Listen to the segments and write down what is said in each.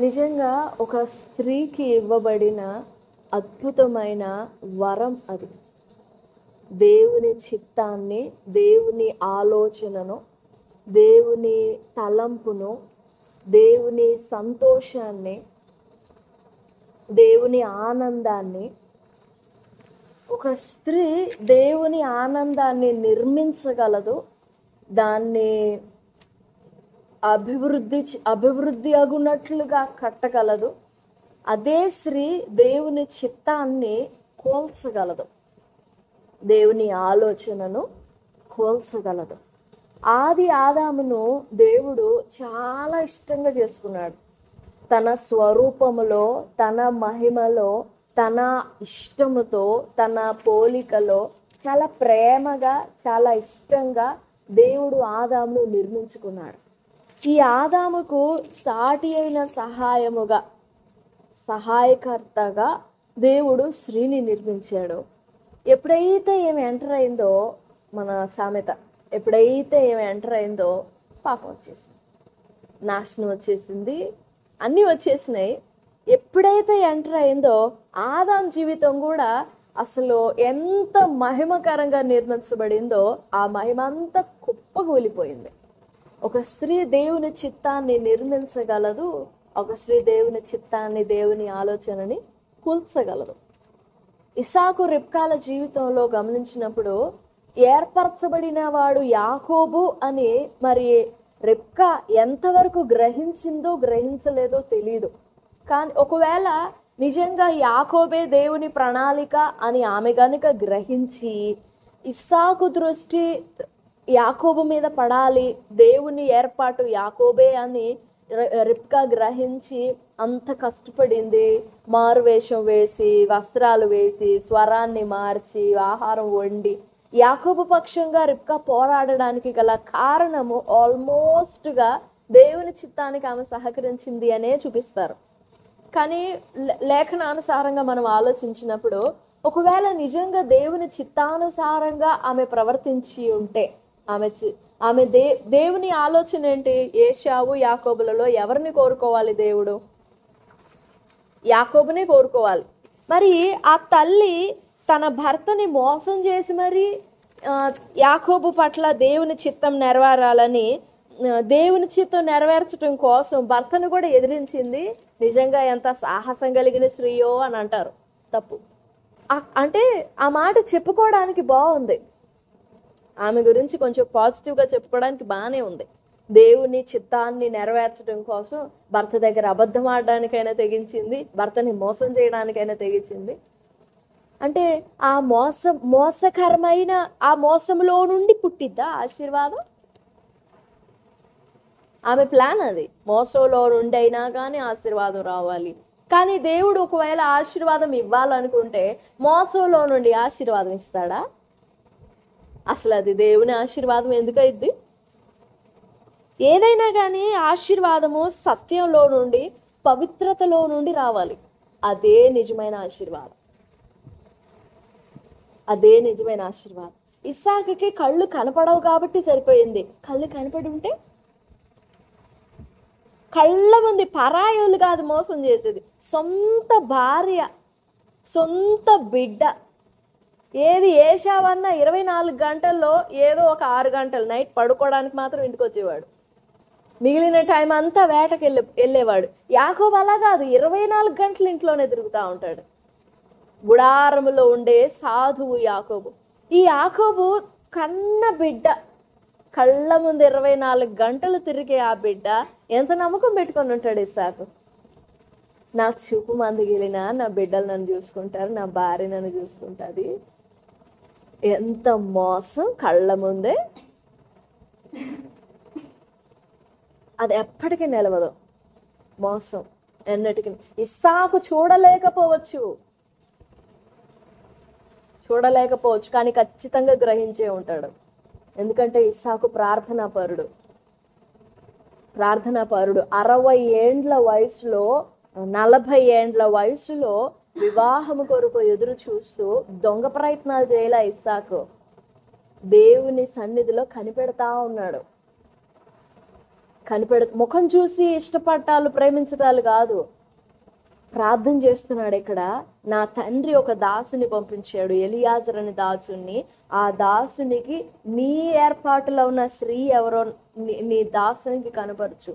నిజంగా ఒక స్త్రీకి ఇవ్వబడిన అద్భుతమైన వరం అది. దేవుని చిత్తాన్ని, దేవుని ఆలోచనను, దేవుని తలంపును, దేవుని సంతోషాన్ని, దేవుని ఆనందాన్ని, ఒక స్త్రీ దేవుని ఆనందాన్ని నిర్మించగలదు, దాన్ని అభివృద్ధి అగునట్లుగా కట్టగలదు. అదే స్త్రీ దేవుని చిత్తాన్ని కోల్చగలదు, దేవుని ఆలోచనను కోల్చగలదు. ఆది ఆదామును దేవుడు చాలా ఇష్టంగా చేసుకున్నాడు. తన స్వరూపములో, తన మహిమలో, తన ఇష్టముతో, తన పోలికలో చాలా ప్రేమగా, చాలా ఇష్టంగా దేవుడు ఆదామును నిర్మించుకున్నాడు. ఈ ఆదాముకు సాటి అయిన సహాయకర్తగా దేవుడు స్త్రీని నిర్మించాడు. ఎప్పుడైతే ఏమి ఎంటర్ అయిందో, మన సామెత, ఎప్పుడైతే ఏమి ఎంటర్ అయిందో పాపం వచ్చేసింది, నాశనం వచ్చేసింది, అన్నీ వచ్చేసినాయి. ఎప్పుడైతే ఎంటర్ అయిందో ఆదాం జీవితం కూడా అసలు ఎంత మహిమకరంగా నిర్మించబడిందో ఆ మహిమ అంతా కుప్పకూలిపోయింది. ఒక స్త్రీ దేవుని చిత్తాన్ని నిర్మించగలదు, ఒక స్త్రీ దేవుని చిత్తాన్ని, దేవుని ఆలోచనని కూల్చగలదు. ఇస్సాకు రిబ్కాల జీవితంలో గమనించినప్పుడు ఏర్పరచబడిన వాడు యాకోబు అని మరి రిబ్కా ఎంతవరకు గ్రహించిందో గ్రహించలేదో తెలియదు. కానీ ఒకవేళ నిజంగా యాకోబే దేవుని ప్రణాళిక అని ఆమె గనుక గ్రహించి, ఇస్సాకు దృష్టి యాకోబు మీద పడాలి, దేవుని ఏర్పాటు యాకోబే అని రిబ్కా గ్రహించి అంత కష్టపడింది. మారువేషం వేసి, వస్త్రాలు వేసి, స్వరాన్ని మార్చి, ఆహారం వండి యాకోబు పక్షంగా రిబ్కా పోరాడడానికి గల కారణము ఆల్మోస్ట్గా దేవుని చిత్తానికి ఆమె సహకరించింది అనే చూపిస్తారు. కానీ లేఖనానుసారంగా మనం ఆలోచించినప్పుడు ఒకవేళ నిజంగా దేవుని చిత్తానుసారంగా ఆమె ప్రవర్తించి ఉంటే, ఆమె దేవుని ఆలోచన ఏంటి? ఏశావు యాకోబులలో ఎవరిని కోరుకోవాలి? దేవుడు యాకోబునే కోరుకోవాలి. మరి ఆ తల్లి తన భర్తని మోసం చేసి మరి యాకోబు పట్ల దేవుని చిత్తం నెరవేరాలని, దేవుని చిత్తం నెరవేర్చడం కోసం భర్తను కూడా ఎదిరించింది. నిజంగా ఎంత సాహసం కలిగిన స్త్రీయో అని అంటారు. తప్పు. అంటే ఆ మాట చెప్పుకోవడానికి బాగుంది, ఆమె గురించి కొంచెం పాజిటివ్గా చెప్పుకోవడానికి బాగానే ఉంది. దేవుని చిత్తాన్ని నెరవేర్చడం కోసం భర్త దగ్గర అబద్ధం ఆడడానికైనా తెగించింది, భర్తని మోసం చేయడానికైనా తెగించింది. అంటే ఆ మోసకరమైన ఆ మోసంలో నుండి పుట్టిద్దా ఆశీర్వాదం? ఆమె ప్లాన్ అది, మోసంలో నుండి అయినా కానీ ఆశీర్వాదం రావాలి. కానీ దేవుడు ఒకవేళ ఆశీర్వాదం ఇవ్వాలనుకుంటే మోసంలో నుండి ఆశీర్వాదం ఇస్తాడా? అసలు అది దేవుని ఆశీర్వాదం ఎందుకైద్ది? ఏదైనా కానీ ఆశీర్వాదము సత్యంలో నుండి, పవిత్రతలో నుండి రావాలి. అదే నిజమైన ఆశీర్వాదం, అదే నిజమైన ఆశీర్వాదం. ఇస్సాకుకి కళ్ళు కనపడవు కాబట్టి సరిపోయింది. కళ్ళు కనపడి ఉంటే, కళ్ళ ముందు పరాయోళ్ళు కాదు మోసం చేసేది, సొంత భార్య, సొంత బిడ్డ. ఏది ఏశావన్నా 24 గంటల్లో ఏదో ఒక 6 గంటలు నైట్ పడుకోవడానికి మాత్రం ఇంటికి వచ్చేవాడు, మిగిలిన టైం అంతా వేటకి వెళ్ళేవాడు. యాకోబు అలా కాదు, 24 గంటలు ఇంట్లోనే తిరుగుతూ ఉంటాడు. గుడారములో ఉండే సాధువు యాకోబు. ఈ యాకోబు కన్న బిడ్డ, కళ్ళ ముందు 24 గంటలు తిరిగే ఆ బిడ్డ ఎంత నమ్మకం పెట్టుకొని ఉంటాడు ఇస్సాకు. నా చూపు మందగిలినా నా బిడ్డలు నన్ను చూసుకుంటారు, నా భార్య నన్ను చూసుకుంటుంది. ఎంత మోసం! కళ్ళ ముందే. అది ఎప్పటికీ నిలవదు మోసం, ఎన్నటికీ. ఇస్సాకు చూడలేకపోవచ్చు, కానీ ఖచ్చితంగా గ్రహించే ఉంటాడు. ఎందుకంటే ఇస్సాకు ప్రార్థనాపరుడు. 60 ఏండ్ల వయసులో, 40 ఏండ్ల వయసులో వివాహము కొరకు ఎదురు చూస్తూ దొంగ ప్రయత్నాలు చేయలే ఇస్సాకు. దేవుని సన్నిధిలో కనిపెడతా ఉన్నాడు. ముఖం చూసి ఇష్టపడటాలు ప్రేమించటాలు కాదు, ప్రార్థన చేస్తున్నాడు. ఇక్కడ నా తండ్రి ఒక దాసుని పంపించాడు, ఎలియాజర్ అనే దాసుని. ఆ దాసునికి నీ ఏర్పాటులో ఉన్న స్త్రీ ఎవరో నీ దాసునికి కనపరచు.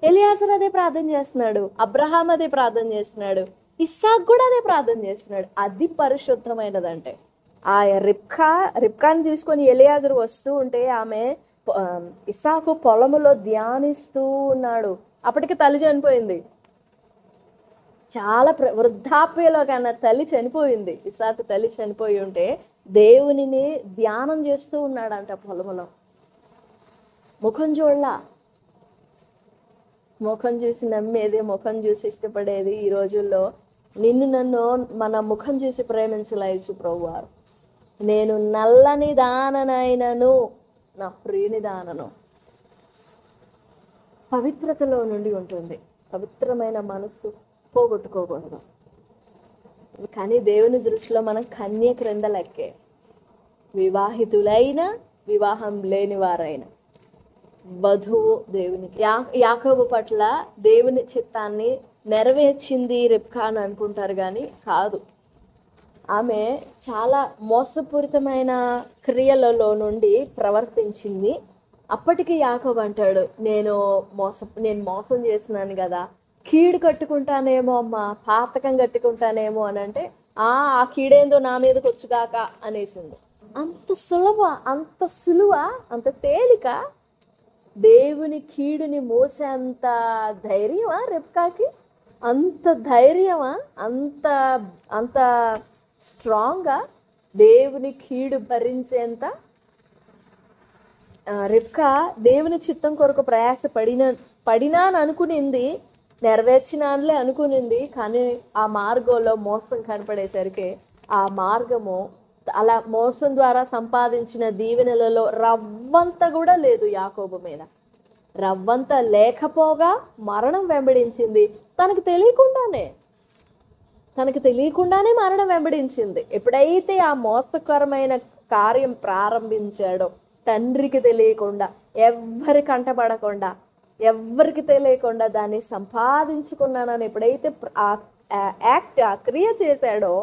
ఎలియాజర్ అదే ప్రార్థన చేస్తున్నాడు, అబ్రహాం అదే ప్రార్థన చేస్తున్నాడు, ఇస్సాకు కూడా అదే ప్రార్థన చేస్తున్నాడు. అది పరిశుద్ధమైనదంటే. ఆ రిబ్కాని తీసుకొని ఎలియాజర్ వస్తూ ఉంటే ఆమె ఇస్సాకు పొలములో ధ్యానిస్తూ ఉన్నాడు. అప్పటికి తల్లి చనిపోయింది, చాలా వృద్ధాప్యలో కన్నా తల్లి చనిపోయింది. ఇస్సాకు తల్లి చనిపోయి ఉంటే దేవునిని ధ్యానం చేస్తూ ఉన్నాడంట పొలములో. ముఖం చూడలా, ముఖం చూసి నమ్మేది, ముఖం చూసి ఇష్టపడేది. ఈ రోజుల్లో నిన్ను నన్ను మన ముఖం చూసి ప్రేమించలే యేసు ప్రభువారు. నేను నల్లని దాననైనను నా ప్రియుని దానను. పవిత్రతలో నుండి ఉంటుంది. పవిత్రమైన మనస్సు పోగొట్టుకోకూడదు. కానీ దేవుని దృష్టిలో మనం కన్య క్రింద లెక్కే. వివాహితులైన వివాహం లేని వారైన వధువు దేవునికి. యాకోబు పట్ల దేవుని చిత్తాన్ని నెరవేర్చింది రిబ్కా అని అనుకుంటారు, కానీ కాదు. ఆమె చాలా మోసపూరితమైన క్రియలలో నుండి ప్రవర్తించింది. అప్పటికి యాకోబు అంటాడు, నేను మోసం చేస్తున్నాను కదా, కీడు కట్టుకుంటానేమో అమ్మా, పాతకం కట్టుకుంటానేమో అని అంటే ఆ కీడేందో నా మీదకి వచ్చుగాక అనేసింది. అంత సులువ, అంత తేలిక దేవుని కీడుని మోసేంత ధైర్యమా రిబ్కాకి? అంత ధైర్యమా? అంత స్ట్రాంగ్గా దేవుని కీడు భరించేంత? రిబ్కా దేవుని చిత్తం కొరకు ప్రయాస పడినా అని అనుకునింది, నెరవేర్చినానులే అనుకునింది. కానీ ఆ మార్గంలో మోసం కనపడేసరికి ఆ మార్గము అలా మోసం ద్వారా సంపాదించిన దీవెనలలో రవ్వంత కూడా లేదు యాకోబు మీద. రవ్వంత లేకపోగా మరణం వెంబడించింది. తనకు తెలియకుండానే మరణం వెంబడించింది. ఎప్పుడైతే ఆ మోసకరమైన కార్యం ప్రారంభించాడో, తండ్రికి తెలియకుండా, ఎవ్వరి కంటపడకుండా, ఎవ్వరికి తెలియకుండా దాన్ని సంపాదించుకున్నానని ఎప్పుడైతే ఆ క్రియ చేశాడో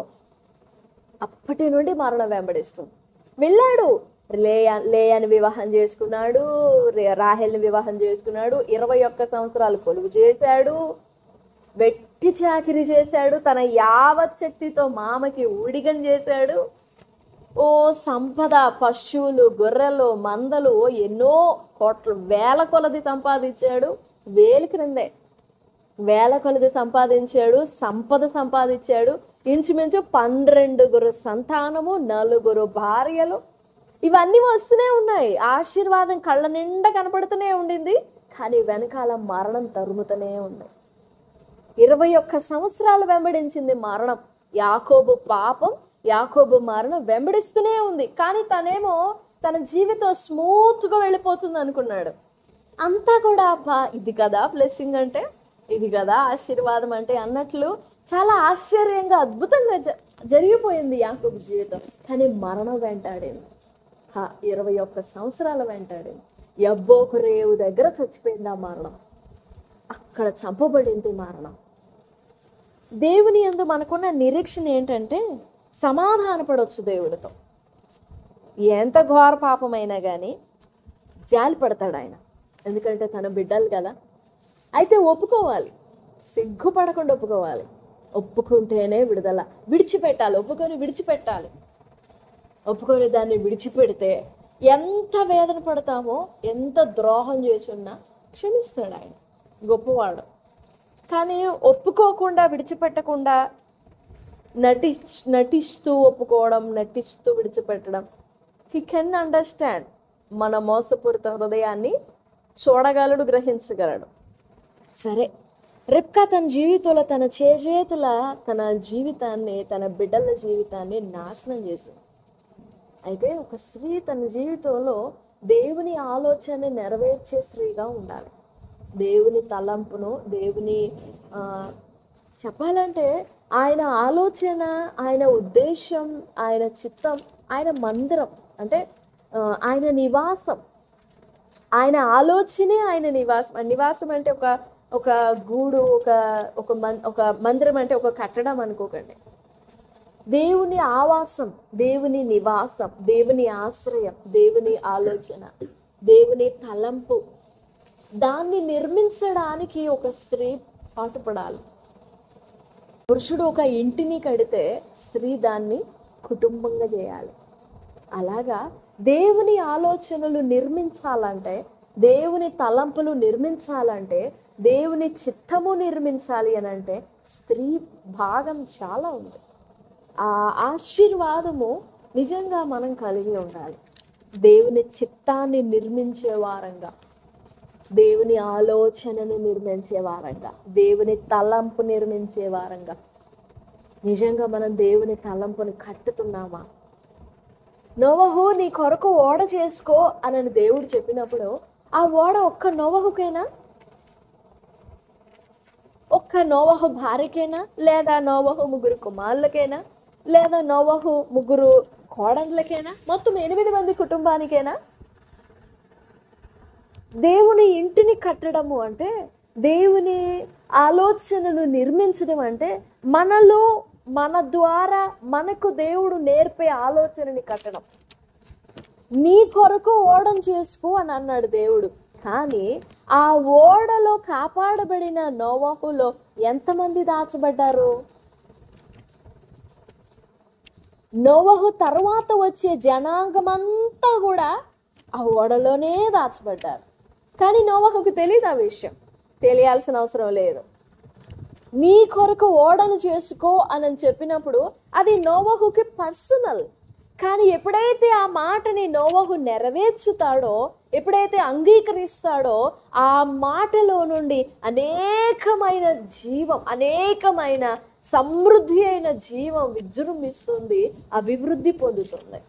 అప్పటి నుండి మరణం వెంబడిస్తుంది. వెళ్ళాడు, లేయాని వివాహం చేసుకున్నాడు, రాహేల్ని వివాహం చేసుకున్నాడు, 21 సంవత్సరాలు కొలువు చేశాడు, వెట్టి చాకిరి చేశాడు, తన యావత్ శక్తితో మామకి ఊడిగం చేశాడు. సంపద, పశువులు, గొర్రెలు, మందలు ఎన్నో వేల కొలది సంపాదించాడు. వేల కొలది సంపాదించాడు, సంపద సంపాదించాడు. ఇంచుమించు 12 సంతానము, 4 భార్యలు, ఇవన్నీ వస్తూనే ఉన్నాయి. ఆశీర్వాదం కళ్ళ నిండా కనపడుతూనే ఉండింది. కానీ వెనకాల మరణం తరుముతూనే ఉంది. 21 సంవత్సరాలు వెంబడించింది మరణం. యాకోబు పాపం, యాకోబు మరణం వెంబడిస్తూనే ఉంది. కానీ తనేమో తన జీవితం స్మూత్గా వెళ్ళిపోతుంది అనుకున్నాడు. అంతా కూడా ఇది కదా బ్లెస్సింగ్ అంటే, ఇది కదా ఆశీర్వాదం అంటే అన్నట్లు చాలా ఆశ్చర్యంగా, అద్భుతంగా జరిగిపోయింది యాకోబు జీవితం. కానీ మరణం వెంటాడింది. 21 సంవత్సరాలు వెంటాడింది. యబ్బోకు రేవు దగ్గర చచ్చిపోయింది ఆ మరణం. అక్కడ చంపబడింది మరణం. దేవుని యందు మనకున్న నిరీక్షణ ఏంటంటే సమాధానపడవచ్చు దేవుడితో. ఎంత ఘోర పాపమైనా కానీ జాలి పడతాడు ఆయన. ఎందుకంటే తన బిడ్డలు కదా. అయితే ఒప్పుకోవాలి, సిగ్గుపడకుండా ఒప్పుకోవాలి. ఒప్పుకుంటేనే విడుదల. విడిచిపెట్టాలి, విడిచిపెట్టాలి. ఒప్పుకొని దాన్ని విడిచిపెడితే ఎంత వేదన పడతామో, ఎంత ద్రోహం చేసి ఉన్నా క్షమిస్తాడు ఆయన, గొప్పవాడు. కానీ ఒప్పుకోకుండా, విడిచిపెట్టకుండా నటిస్తూ ఒప్పుకోవడం, నటిస్తూ విడిచిపెట్టడం. He can understand. మన మోసపూరిత హృదయాన్ని చూడగలడు, గ్రహించగలడు. సరే, రిబ్కా తన జీవితంలో తన చేతుల తన జీవితాన్ని, తన బిడ్డల జీవితాన్ని నాశనం చేసింది. అయితే ఒక స్త్రీ తన జీవితంలో దేవుని ఆలోచన నెరవేర్చే స్త్రీగా ఉండాలి. దేవుని తలంపును, దేవుని చెప్పాలంటే ఆయన ఆలోచన, ఆయన ఉద్దేశం, ఆయన చిత్తం, ఆయన మందిరం అంటే ఆయన నివాసం ఆయన ఆలోచనే ఆయన నివాసం. నివాసం అంటే ఒక ఒక గూడు, ఒక మందిరం అంటే ఒక కట్టడం అనుకోకండి. దేవుని ఆవాసం, దేవుని నివాసం, దేవుని ఆశ్రయం, దేవుని ఆలోచన, దేవుని తలంపు. దాన్ని నిర్మించడానికి ఒక స్త్రీ పాటుపడాలి. పురుషుడు ఒక ఇంటిని కడితే స్త్రీ దాన్ని కుటుంబంగా చేయాలి. అలాగా దేవుని ఆలోచనలు నిర్మించాలంటే, దేవుని తలంపులు నిర్మించాలంటే, దేవుని చిత్తము నిర్మించాలి అని అంటే స్త్రీ భాగం చాలా ఉంది. ఆ ఆశీర్వాదము నిజంగా మనం కలిగి ఉండాలి. దేవుని చిత్తాన్ని నిర్మించే వారంగా, దేవుని ఆలోచనను నిర్మించే వారంగా, దేవుని తలంపు నిర్మించే వారంగా. నిజంగా మనం దేవుని తలంపుని కట్టుతున్నామా? నోవహు నీ కొరకు ఓడ చేసుకో అని దేవుడు చెప్పినప్పుడు ఆ ఓడ ఒక్క నోవహుకైనా, ఒక్క నోవహు భార్యకైనా, లేదా నోవహు ముగ్గురు కుమారులకైనా, లేదా నోవహు ముగ్గురు కోడళ్ళకైనా, మొత్తం 8 మంది కుటుంబానికైనా? దేవుని ఇంటిని కట్టడము అంటే, దేవుని ఆలోచనను నిర్మించడం అంటే, మనలో మన ద్వారా మనకు దేవుడు నేర్పే ఆలోచనని కట్టడం. నీ కొరకు ఓడను చేసుకో అని అన్నాడు దేవుడు. కానీ ఆ ఓడలో కాపాడబడిన నోవహులో ఎంతమంది దాచబడ్డారు? నోవహు తర్వాత వచ్చే జనాంగమంతా కూడా ఆ ఓడలోనే దాచబడ్డారు. కానీ నోవహుకు తెలియదు ఆ విషయం. తెలియాల్సిన అవసరం లేదు. నీ కొరకు ఓడను చేసుకో అని చెప్పినప్పుడు అది నోవహుకి పర్సనల్. కానీ ఎప్పుడైతే ఆ మాటని నోవహు నెరవేర్చుతాడో, ఎప్పుడైతే అంగీకరిస్తాడో, ఆ మాటలో నుండి అనేకమైన జీవం, అనేకమైన సమృద్ధి అయిన జీవం విజృంభిస్తుంది, అభివృద్ధి పొందుతుంది.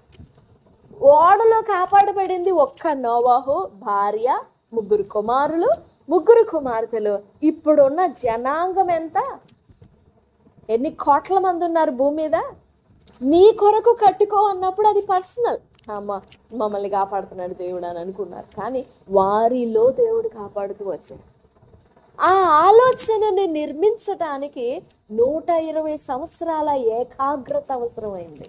ఓడలో కాపాడబడింది ఒక్క నోవహు భార్య, 3 కుమారులు, 3 కుమార్తెలు. ఇప్పుడున్న జనాంగం ఎంత? ఎన్ని కోట్ల మంది ఉన్నారు భూమి మీద? నీ కొరకు కట్టుకో అన్నప్పుడు అది పర్సనల్. మమ్మల్ని కాపాడుతున్నాడు దేవుడు అని అనుకున్నారు. కానీ వారిలో దేవుడు కాపాడుతూ వచ్చాడు. ఆ ఆలోచనని నిర్మించటానికి 120 సంవత్సరాల ఏకాగ్రత అవసరమైంది.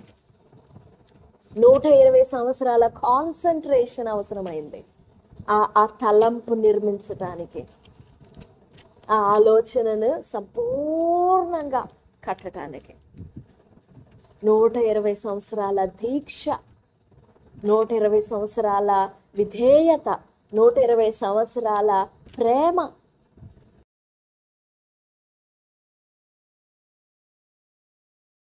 120 సంవత్సరాల కాన్సన్ట్రేషన్ అవసరమైంది ఆ తలంపు నిర్మించటానికి, ఆ ఆలోచనను సంపూర్ణంగా కట్టడానికి. 120 సంవత్సరాల దీక్ష, 120 సంవత్సరాల విధేయత, 120 సంవత్సరాల ప్రేమ,